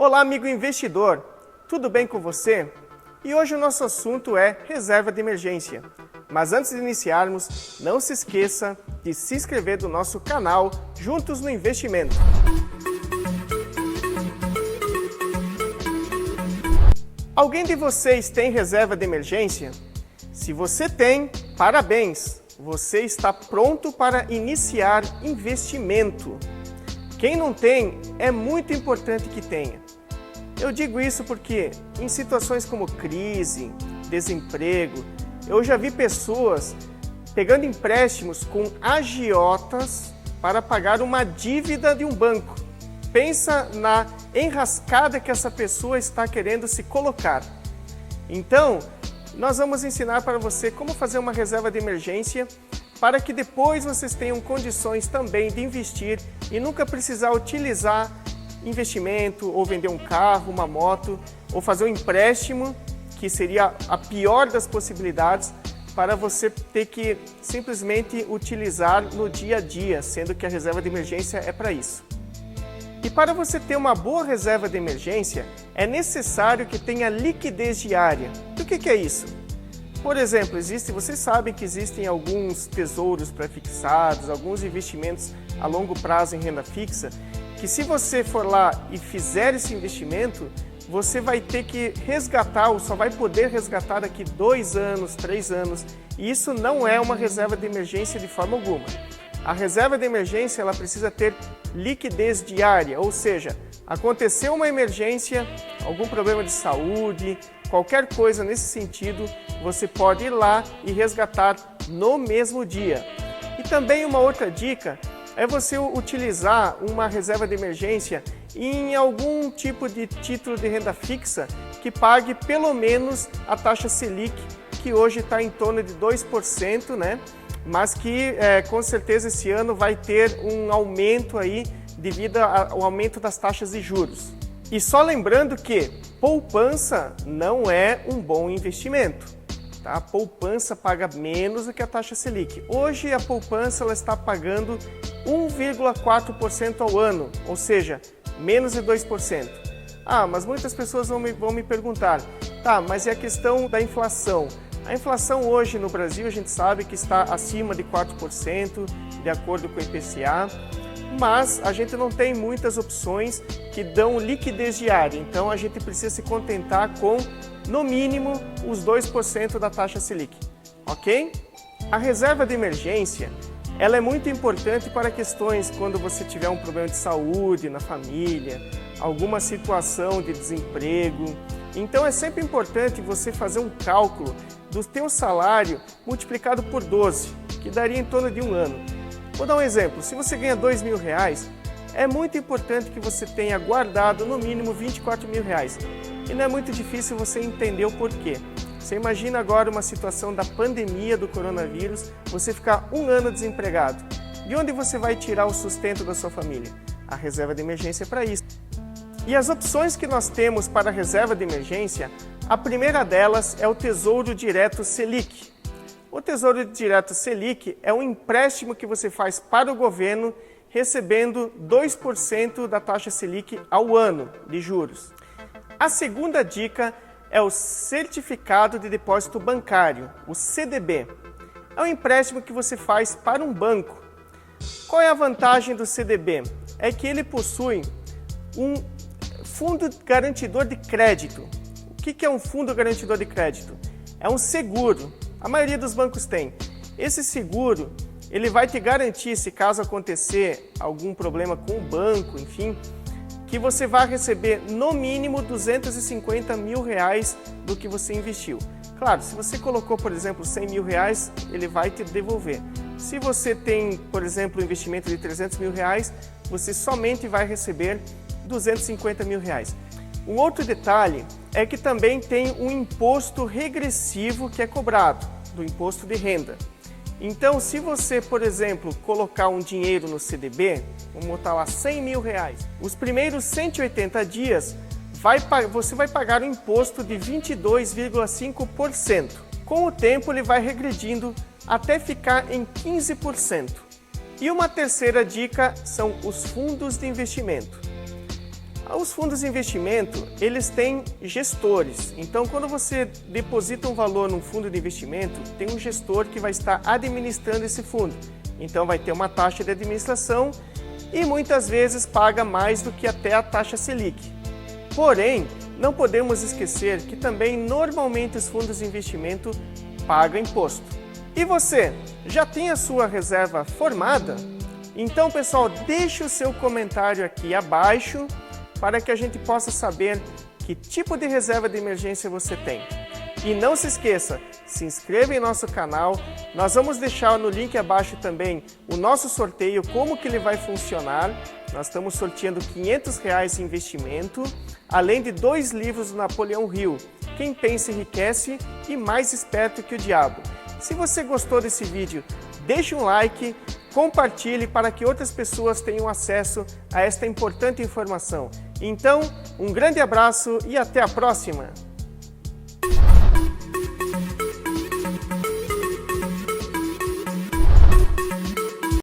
Olá, amigo investidor, tudo bem com você? E hoje o nosso assunto é reserva de emergência. Mas antes de iniciarmos, não se esqueça de se inscrever no nosso canal Juntos no Investimento. Alguém de vocês tem reserva de emergência? Se você tem, parabéns! Você está pronto para iniciar investimento. Quem não tem, é muito importante que tenha. Eu digo isso porque em situações como crise, desemprego, eu já vi pessoas pegando empréstimos com agiotas para pagar uma dívida de um banco. Pensa na enrascada que essa pessoa está querendo se colocar. Então, nós vamos ensinar para você como fazer uma reserva de emergência para que depois vocês tenham condições também de investir e nunca precisar utilizar investimento ou vender um carro, uma moto ou fazer um empréstimo, que seria a pior das possibilidades, para você ter que simplesmente utilizar no dia a dia, sendo que a reserva de emergência é para isso. E para você ter uma boa reserva de emergência, é necessário que tenha liquidez diária. O que é isso? Por exemplo, vocês sabem que existem alguns tesouros pré-fixados, alguns investimentos a longo prazo em renda fixa, que se você for lá e fizer esse investimento, você vai ter que resgatar, ou só vai poder resgatar daqui 2 anos, 3 anos, e isso não é uma reserva de emergência de forma alguma. A reserva de emergência ela precisa ter liquidez diária, ou seja, aconteceu uma emergência, algum problema de saúde, qualquer coisa nesse sentido, você pode ir lá e resgatar no mesmo dia. E também uma outra dica é você utilizar uma reserva de emergência em algum tipo de título de renda fixa que pague pelo menos a taxa Selic, que hoje está em torno de 2%, né? Mas que com certeza esse ano vai ter um aumento aí devido ao aumento das taxas de juros. E só lembrando que poupança não é um bom investimento. A poupança paga menos do que a taxa Selic. Hoje a poupança ela está pagando 1,4% ao ano, ou seja, menos de 2%. Mas muitas pessoas vão me perguntar, mas e a questão da inflação? A inflação hoje no Brasil a gente sabe que está acima de 4%, de acordo com o IPCA, mas a gente não tem muitas opções que dão liquidez diária, então a gente precisa se contentar com, no mínimo, os 2% da taxa Selic, ok? A reserva de emergência, ela é muito importante para questões quando você tiver um problema de saúde na família, alguma situação de desemprego. Então é sempre importante você fazer um cálculo do teu salário multiplicado por 12, que daria em torno de 1 ano. Vou dar um exemplo, se você ganha R$2.000, é muito importante que você tenha guardado no mínimo R$24.000. E não é muito difícil você entender o porquê. Você imagina agora uma situação da pandemia do coronavírus, você ficar 1 ano desempregado. De onde você vai tirar o sustento da sua família? A reserva de emergência é para isso. E as opções que nós temos para a reserva de emergência, a primeira delas é o Tesouro Direto Selic. O Tesouro Direto Selic é um empréstimo que você faz para o governo recebendo 2% da taxa Selic ao ano de juros. A segunda dica é o Certificado de Depósito Bancário, o CDB. É um empréstimo que você faz para um banco. Qual é a vantagem do CDB? É que ele possui um fundo garantidor de crédito. O que é um fundo garantidor de crédito? É um seguro. A maioria dos bancos tem. Esse seguro, ele vai te garantir, se caso acontecer algum problema com o banco, enfim, que você vai receber no mínimo R$250 mil do que você investiu. Claro, se você colocou, por exemplo, R$100 mil, ele vai te devolver. Se você tem, por exemplo, um investimento de R$300 mil, você somente vai receber R$250 mil. Um outro detalhe é que também tem um imposto regressivo que é cobrado, do imposto de renda. Então, se você, por exemplo, colocar um dinheiro no CDB, vamos botar lá R$100 mil, os primeiros 180 dias você vai pagar um imposto de 22,5%. Com o tempo, ele vai regredindo até ficar em 15%. E uma terceira dica são os fundos de investimento. Os fundos de investimento, eles têm gestores. Então, quando você deposita um valor num fundo de investimento, tem um gestor que vai estar administrando esse fundo. Então, vai ter uma taxa de administração e muitas vezes paga mais do que até a taxa Selic. Porém, não podemos esquecer que também normalmente os fundos de investimento pagam imposto. E você, já tem a sua reserva formada? Então, pessoal, deixe o seu comentário aqui abaixo para que a gente possa saber que tipo de reserva de emergência você tem. E não se esqueça, se inscreva em nosso canal, nós vamos deixar no link abaixo também o nosso sorteio, como que ele vai funcionar. Nós estamos sorteando R$500 em investimento, além de 2 livros do Napoleão Hill, Quem Pensa Enriquece e Mais Esperto que o Diabo. Se você gostou desse vídeo, deixe um like, compartilhe para que outras pessoas tenham acesso a esta importante informação. Então, um grande abraço e até a próxima!